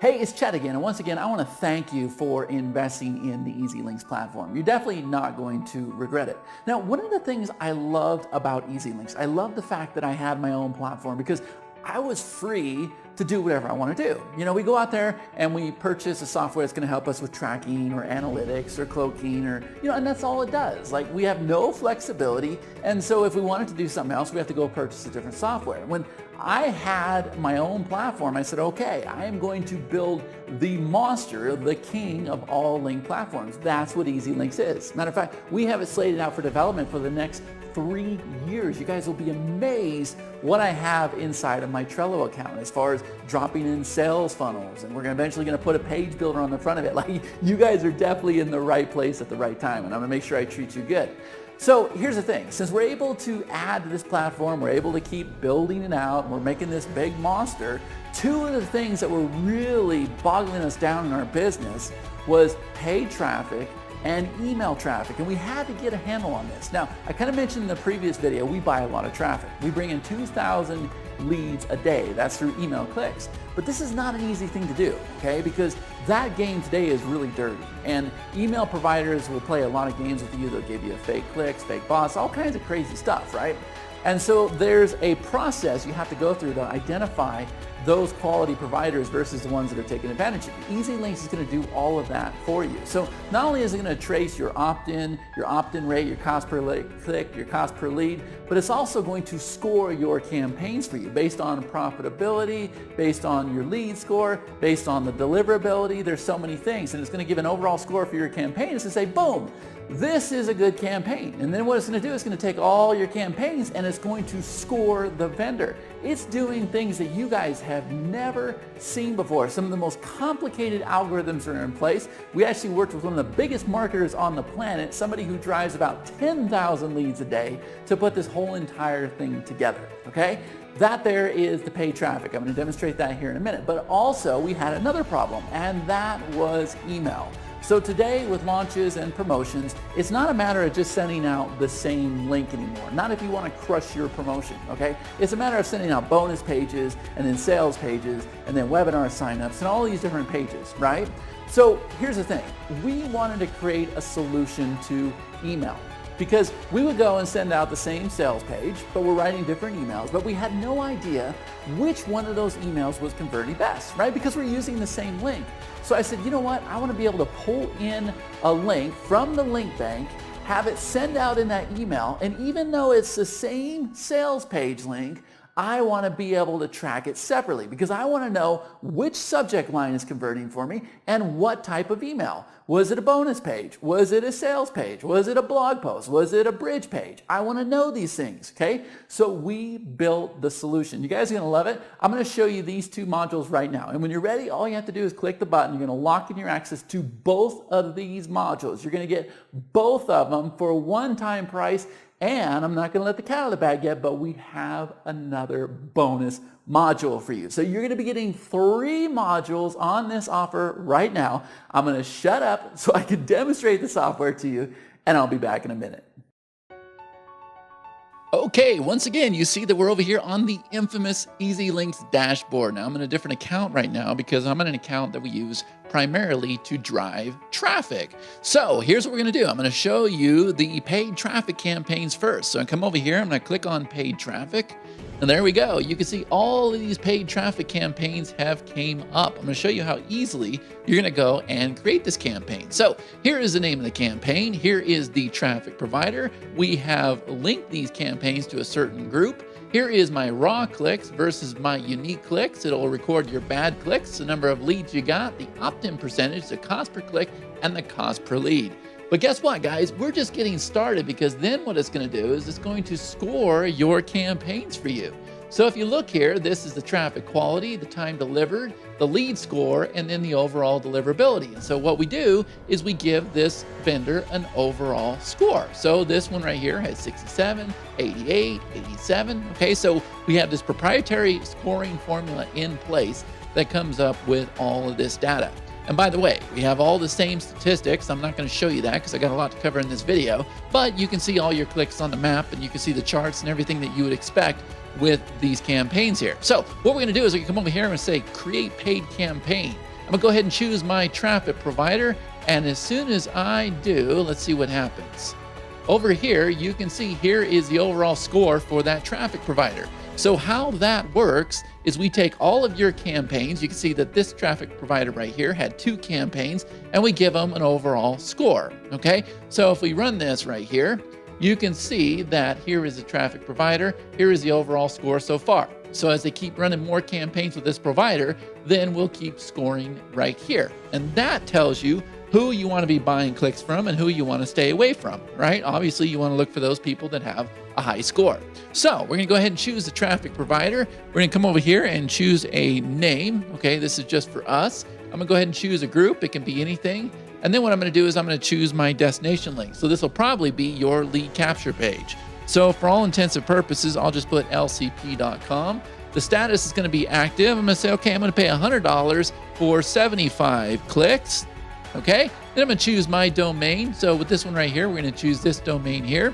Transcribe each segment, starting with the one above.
Hey, it's Chet again, and once again, I want to thank you for investing in the EasyLinks platform. You're definitely not going to regret it. Now, one of the things I loved about EasyLinks, I love the fact that I had my own platform because I was free to do whatever I want to do. You know, we go out there and we purchase a software that's going to help us with tracking or analytics or cloaking or, and that's all it does. Like, we have no flexibility. And so if we wanted to do something else, we have to go purchase a different software. When I had my own platform, I said, okay, I am going to build the monster, the king of all link platforms. That's what EasyLinks is. Matter of fact, we have it slated out for development for the next 3 years. You guys will be amazed what I have inside of my Trello account as far as dropping in sales funnels, and we're eventually going to put a page builder on the front of it. Like, you guys are definitely in the right place at the right time, and I'm going to make sure I treat you good. So here's the thing, since we're able to add to this platform, we're able to keep building it out, and we're making this big monster, two of the things that were really boggling us down in our business was paid traffic and email traffic, and we had to get a handle on this. Now, I kind of mentioned in the previous video, we buy a lot of traffic. We bring in 2,000 leads a day. That's through email clicks. But this is not an easy thing to do, okay? Because that game today is really dirty, and email providers will play a lot of games with you. They'll give you fake clicks, fake bots, all kinds of crazy stuff, right? And so there's a process you have to go through to identify those quality providers versus the ones that are taking advantage of you. EasyLinks is going to do all of that for you. So not only is it going to trace your opt-in rate, your cost per click, your cost per lead, but it's also going to score your campaigns for you based on profitability, based on your lead score, based on the deliverability. There's so many things, and it's going to give an overall score for your campaign. It's to say, boom, this is a good campaign. And then what it's going to do is going to take all your campaigns and it's going to score the vendor. It's doing things that you guys have never seen before. Some of the most complicated algorithms are in place. We actually worked with one of the biggest marketers on the planet, somebody who drives about 10,000 leads a day, to put this whole entire thing together, okay? That there is the paid traffic. I'm going to demonstrate that here in a minute. But also we had another problem, and that was email. So today with launches and promotions, it's not a matter of just sending out the same link anymore. Not if you want to crush your promotion, okay? It's a matter of sending out bonus pages and then sales pages and then webinar signups and all these different pages, right? So here's the thing. We wanted to create a solution to email, because we would go and send out the same sales page, but we're writing different emails, but we had no idea which one of those emails was converting best, right? Because we're using the same link. So I said, you know what? I want to be able to pull in a link from the link bank, have it send out in that email, and even though it's the same sales page link, I want to be able to track it separately because I want to know which subject line is converting for me and what type of email. Was it a bonus page? Was it a sales page? Was it a blog post? Was it a bridge page? I want to know these things, okay? So we built the solution. You guys are going to love it. I'm going to show you these two modules right now. And when you're ready, all you have to do is click the button. You're going to lock in your access to both of these modules. You're going to get both of them for a one-time price. And I'm not going to let the cat out of the bag yet, but we have another bonus module for you. So you're going to be getting 3 modules on this offer right now. I'm going to shut up so I can demonstrate the software to you, and I'll be back in a minute. Okay, once again, you see that we're over here on the infamous EasyLinks dashboard. Now, I'm in a different account right now because I'm in an account that we use primarily to drive traffic. So here's what we're going to do. I'm going to show you the paid traffic campaigns first. So I come over here, I'm going to click on paid traffic, and there we go. You can see all of these paid traffic campaigns have came up. I'm going to show you how easily you're going to go and create this campaign. So here is the name of the campaign. Here is the traffic provider. We have linked these campaigns to a certain group. Here is my raw clicks versus my unique clicks. It'll record your bad clicks, the number of leads you got, the opt-in percentage, the cost per click, and the cost per lead. But guess what, guys? We're just getting started, because then what it's going to do is it's going to score your campaigns for you. So if you look here, this is the traffic quality, the time delivered, the lead score, and then the overall deliverability. And so what we do is we give this vendor an overall score. So this one right here has 67, 88, 87. Okay, so we have this proprietary scoring formula in place that comes up with all of this data. And by the way, we have all the same statistics. I'm not going to show you that because I got a lot to cover in this video, but you can see all your clicks on the map, and you can see the charts and everything that you would expect with these campaigns here. So what we're gonna do is we can come over here and say create paid campaign. I'm gonna go ahead and choose my traffic provider, and as soon as I do, let's see what happens. Over here, you can see here is the overall score for that traffic provider. So how that works is we take all of your campaigns. You can see that this traffic provider right here had 2 campaigns, and we give them an overall score, okay? So if we run this right here, you can see that here is the traffic provider, here is the overall score so far. So as they keep running more campaigns with this provider, then we'll keep scoring right here. And that tells you who you want to be buying clicks from and who you want to stay away from, right? Obviously, you want to look for those people that have a high score. So we're going to go ahead and choose the traffic provider. We're going to come over here and choose a name. Okay, this is just for us. I'm going to go ahead and choose a group. It can be anything. And then what I'm going to do is I'm going to choose my destination link. So this will probably be your lead capture page. So for all intents and purposes, I'll just put lcp.com. The status is going to be active. I'm going to say, okay, I'm going to pay $100 for 75 clicks. Okay, then I'm going to choose my domain. So with this one right here, we're going to choose this domain here.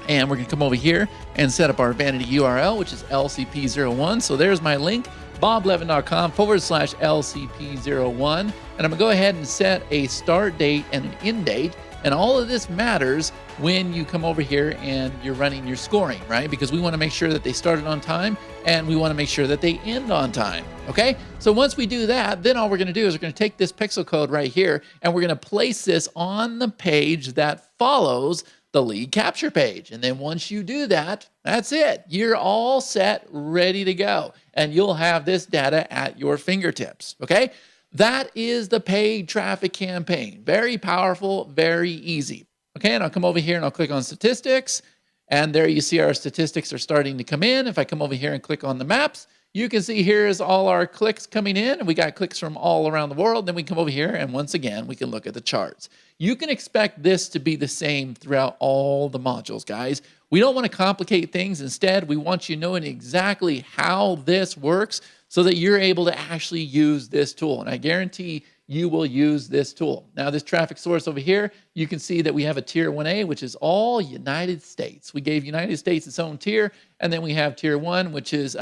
And we're going to come over here and set up our vanity URL, which is LCP01. So there's my link, boblevin.com/LCP01. And I'm going to go ahead and set a start date and an end date. And all of this matters when you come over here and you're running your scoring, right? Because we want to make sure that they started on time and we want to make sure that they end on time, okay? So once we do that, then all we're going to do is we're going to take this pixel code right here and we're going to place this on the page that follows the lead capture page. And then once you do that, that's it. You're all set, ready to go. And you'll have this data at your fingertips, okay? That is the paid traffic campaign. Very powerful, very easy. Okay, and I'll come over here and I'll click on statistics. And there you see our statistics are starting to come in. If I come over here and click on the maps, you can see here's all our clicks coming in. And we got clicks from all around the world. Then we come over here and once again, we can look at the charts. You can expect this to be the same throughout all the modules, guys. We don't want to complicate things. Instead, we want you knowing exactly how this works so that you're able to actually use this tool. And I guarantee you will use this tool. Now, this traffic source over here, you can see that we have a tier 1A, which is all United States. We gave United States its own tier, and then we have tier 1, which is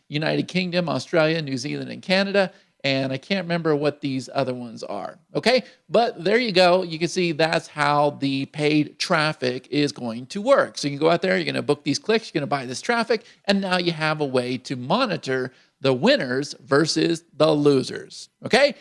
United Kingdom, Australia, New Zealand, and Canada. And I can't remember what these other ones are, okay? But there you go. You can see that's how the paid traffic is going to work. So you can go out there, you're gonna book these clicks, you're gonna buy this traffic, and now you have a way to monitor the winners versus the losers, okay?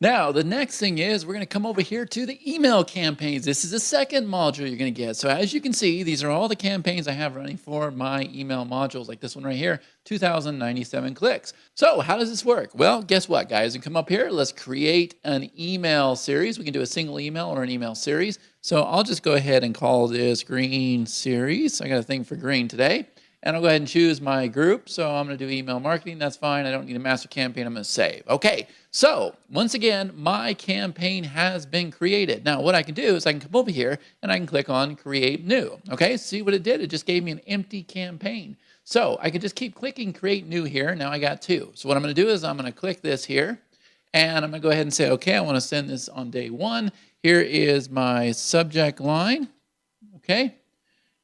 Now, the next thing is we're going to come over here to the email campaigns. This is the second module you're going to get. So as you can see, these are all the campaigns I have running for my email modules, like this one right here, 2,097 clicks. So how does this work? Well, guess what, guys? You come up here, let's create an email series. We can do a single email or an email series. So I'll just go ahead and call this green series. I got a thing for green today. And I'll go ahead and choose my group. So I'm going to do email marketing. That's fine. I don't need a master campaign. I'm going to save. Okay. So once again, my campaign has been created. Now, what I can do is I can come over here and I can click on create new. Okay. See what it did? It just gave me an empty campaign. So I can just keep clicking create new here. Now I got 2. So what I'm going to do is I'm going to click this here and I'm going to go ahead and say, okay, I want to send this on day 1. Here is my subject line. Okay.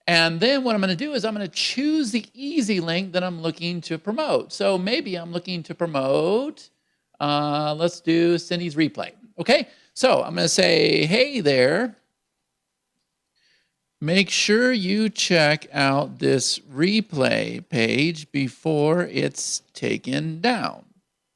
And then what I'm going to do is I'm going to choose the easy link that I'm looking to promote. So maybe I'm looking to promote, let's do Cindy's replay. Okay, so I'm going to say, hey there, make sure you check out this replay page before it's taken down.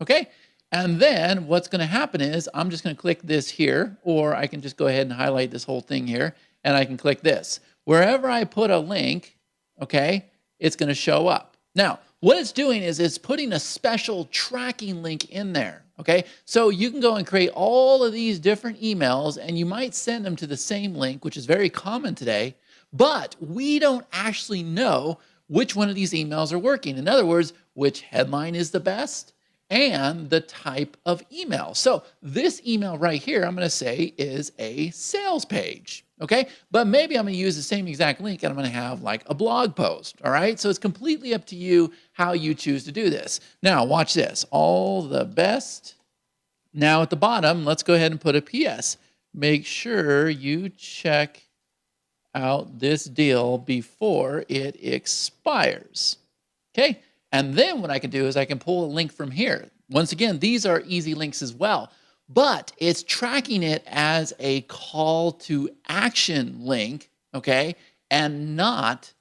Okay, and then what's going to happen is I'm just going to click this here, or I can just go ahead and highlight this whole thing here, and I can click this. Wherever I put a link, okay, it's going to show up. Now, what it's doing is it's putting a special tracking link in there, okay? So you can go and create all of these different emails and you might send them to the same link, which is very common today, but we don't actually know which one of these emails are working. In other words, which headline is the best and the type of email. So this email right here, I'm going to say is a sales page. Okay, but maybe I'm going to use the same exact link and I'm going to have like a blog post. All right, so it's completely up to you how you choose to do this. Now, watch this. All the best. Now at the bottom, let's go ahead and put a PS. Make sure you check out this deal before it expires. Okay, and then what I can do is I can pull a link from here. Once again, these are easy links as well, but it's tracking it as a call to action link, okay, and not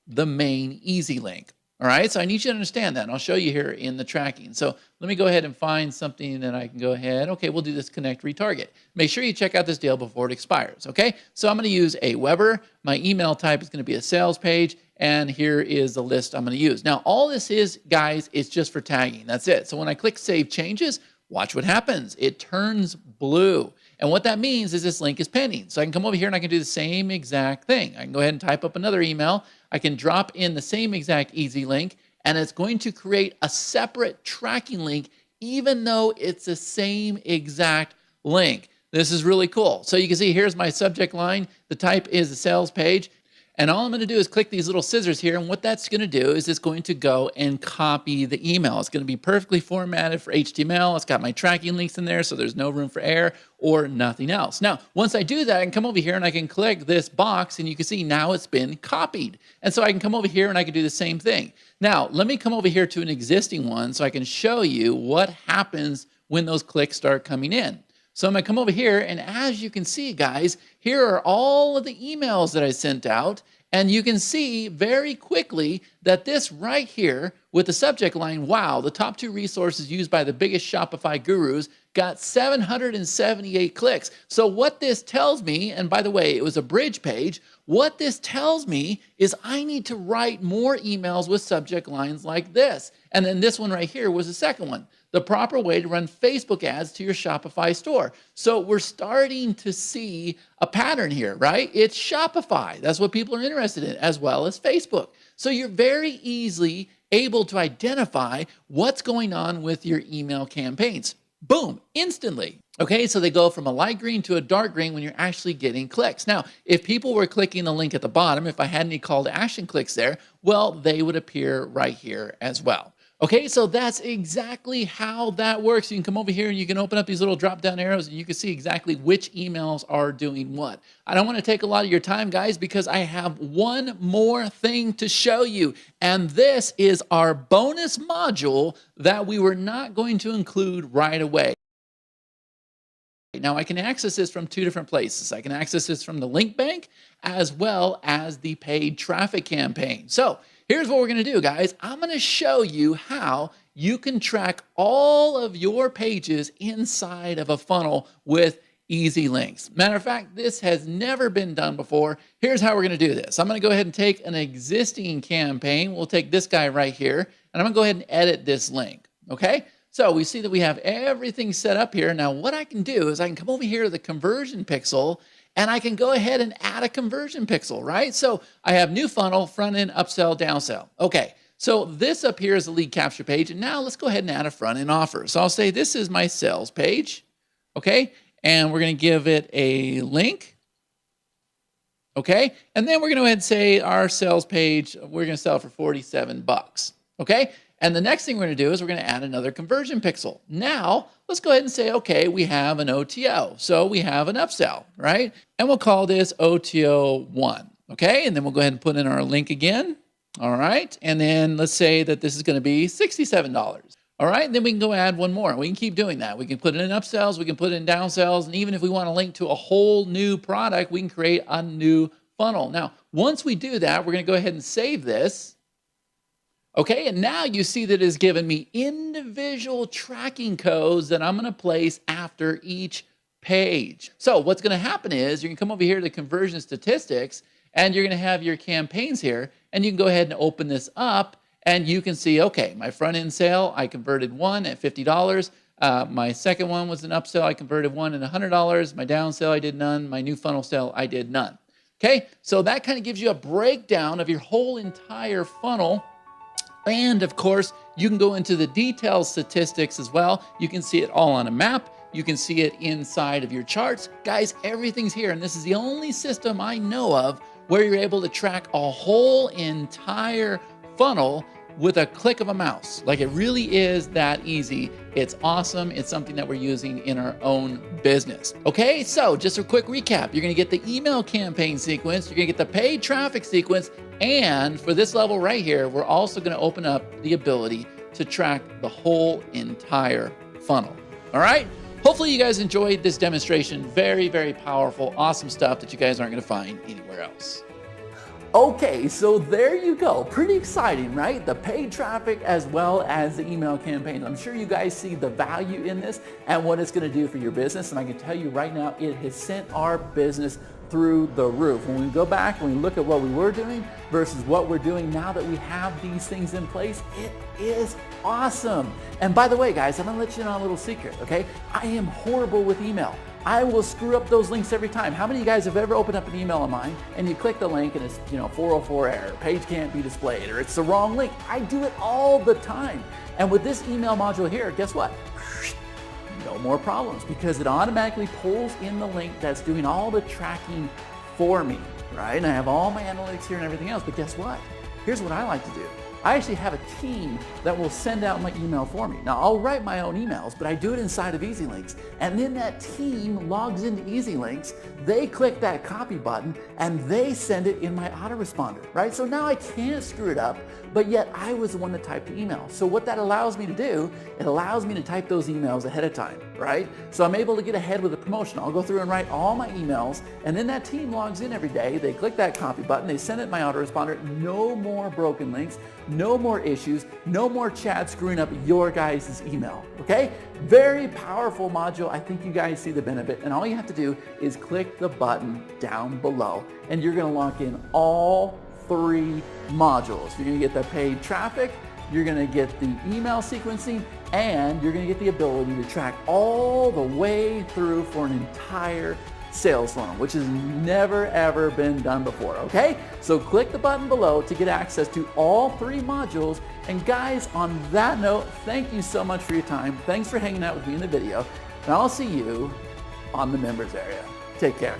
the main easy link. All right, so I need you to understand that, and I'll show you here in the tracking. So let me go ahead and find something that I can go ahead. Okay, we'll do this connect retarget. Make sure you check out this deal before it expires, okay? So I'm gonna use a Weber. My email type is gonna be a sales page, and here is the list I'm gonna use. Now, all this is, guys, it's just for tagging, that's it. So when I click Save Changes, watch what happens. It turns blue. And what that means is this link is pending. So I can come over here and I can do the same exact thing. I can go ahead and type up another email. I can drop in the same exact easy link, and it's going to create a separate tracking link, even though it's the same exact link. This is really cool. So you can see here's my subject line. The type is a sales page. And all I'm going to do is click these little scissors here. And what that's going to do is it's going to go and copy the email. It's going to be perfectly formatted for HTML. It's got my tracking links in there, so there's no room for error or nothing else. Now, once I do that, I can come over here and I can click this box, and you can see now it's been copied. And so I can come over here and I can do the same thing. Now, let me come over here to an existing one so I can show you what happens when those clicks start coming in. So I'm going to come over here, and as you can see, guys, here are all of the emails that I sent out, and you can see very quickly that this right here with the subject line, wow, the top 2 resources used by the biggest Shopify gurus, got 778 clicks. So what this tells me, and by the way, it was a bridge page, what this tells me is I need to write more emails with subject lines like this. And then this one right here was the second one. The proper way to run Facebook ads to your Shopify store. So we're starting to see a pattern here, right? It's Shopify. That's what people are interested in, as well as Facebook. So you're very easily able to identify what's going on with your email campaigns. Boom, instantly. Okay, so they go from a light green to a dark green when you're actually getting clicks. Now, if people were clicking the link at the bottom, if I had any call to action clicks there, well, they would appear right here as well. Okay, so that's exactly how that works. You can come over here and you can open up these little drop-down arrows and you can see exactly which emails are doing what. I don't want to take a lot of your time, guys, because I have one more thing to show you. And this is our bonus module that we were not going to include right away. Now, I can access this from 2 different places. I can access this from the link bank as well as the paid traffic campaign. So here's what we're going to do, guys. I'm going to show you how you can track all of your pages inside of a funnel with EasyLinks. Matter of fact, this has never been done before. Here's how we're going to do this. I'm going to go ahead and take an existing campaign. We'll take this guy right here, and I'm going to go ahead and edit this link, okay? So we see that we have everything set up here. Now, what I can do is I can come over here to the conversion pixel, and I can go ahead and add a conversion pixel, right? So I have new funnel, front end, upsell, downsell. Okay, so this up here is the lead capture page, and now let's go ahead and add a front end offer. So I'll say this is my sales page, okay? And we're gonna give it a link, okay? And then we're gonna go ahead and say our sales page, we're gonna sell for 47 bucks, okay? And the next thing we're going to do is we're going to add another conversion pixel. Now, let's go ahead and say, okay, we have an OTO. So we have an upsell, right? And we'll call this OTO 1, okay? And then we'll go ahead and put in our link again, all right? And then let's say that this is going to be $67, all right? And then we can go add one more. We can keep doing that. We can put it in upsells, we can put it in downsells, and even if we want to link to a whole new product, we can create a new funnel. Now, once we do that, we're going to go ahead and save this. Okay, and now you see that it's given me individual tracking codes that I'm going to place after each page. So what's going to happen is you can come over here to conversion statistics, and you're going to have your campaigns here, and you can go ahead and open this up, and you can see, okay, my front end sale, I converted one at $50. My second one was an upsell, I converted one at $100. My down sale, I did none. My new funnel sale, I did none. Okay, so that kind of gives you a breakdown of your whole entire funnel. And of course, you can go into the detailed statistics as well. You can see it all on a map. You can see it inside of your charts. Guys, everything's here. And this is the only system I know of where you're able to track a whole entire funnel with a click of a mouse. Like, it really is that easy. It's awesome. It's something that we're using in our own business. Okay, so just a quick recap. You're gonna get the email campaign sequence, you're gonna get the paid traffic sequence, and for this level right here, we're also gonna open up the ability to track the whole entire funnel. All right? Hopefully you guys enjoyed this demonstration. Very, very powerful, awesome stuff that you guys aren't gonna find anywhere else. Okay, so there you go. Pretty exciting, right? The paid traffic as well as the email campaigns. I'm sure you guys see the value in this and what it's gonna do for your business. And I can tell you right now, it has sent our business through the roof. When we go back and we look at what we were doing versus what we're doing now that we have these things in place, it is awesome. And by the way, guys, I'm gonna let you know a little secret, okay? I am horrible with email. I will screw up those links every time. How many of you guys have ever opened up an email of mine and you click the link and it's 404 error, page can't be displayed, or it's the wrong link? I do it all the time. And with this email module here, guess what? No more problems, because it automatically pulls in the link that's doing all the tracking for me, right? And I have all my analytics here and everything else, but guess what? Here's what I like to do. I actually have a team that will send out my email for me. Now, I'll write my own emails, but I do it inside of EasyLinks. And then that team logs into EasyLinks, they click that copy button, and they send it in my autoresponder, right? So now I can't screw it up, but yet I was the one that typed the email. So what that allows me to do, it allows me to type those emails ahead of time, right? So I'm able to get ahead with the promotion. I'll go through and write all my emails, and then that team logs in every day. They click that copy button, they send it in my autoresponder. No more broken links, no more issues, no more chat screwing up your guys' email, okay? Very powerful module. I think you guys see the benefit, and all you have to do is click the button down below, and you're gonna lock in all 3 modules. You're gonna get the paid traffic, you're gonna get the email sequencing, and you're gonna get the ability to track all the way through for an entire sales funnel, which has never ever been done before, okay? So click the button below to get access to all 3 modules. And guys, on that note, thank you so much for your time. Thanks for hanging out with me in the video, and I'll see you on the members area. Take care.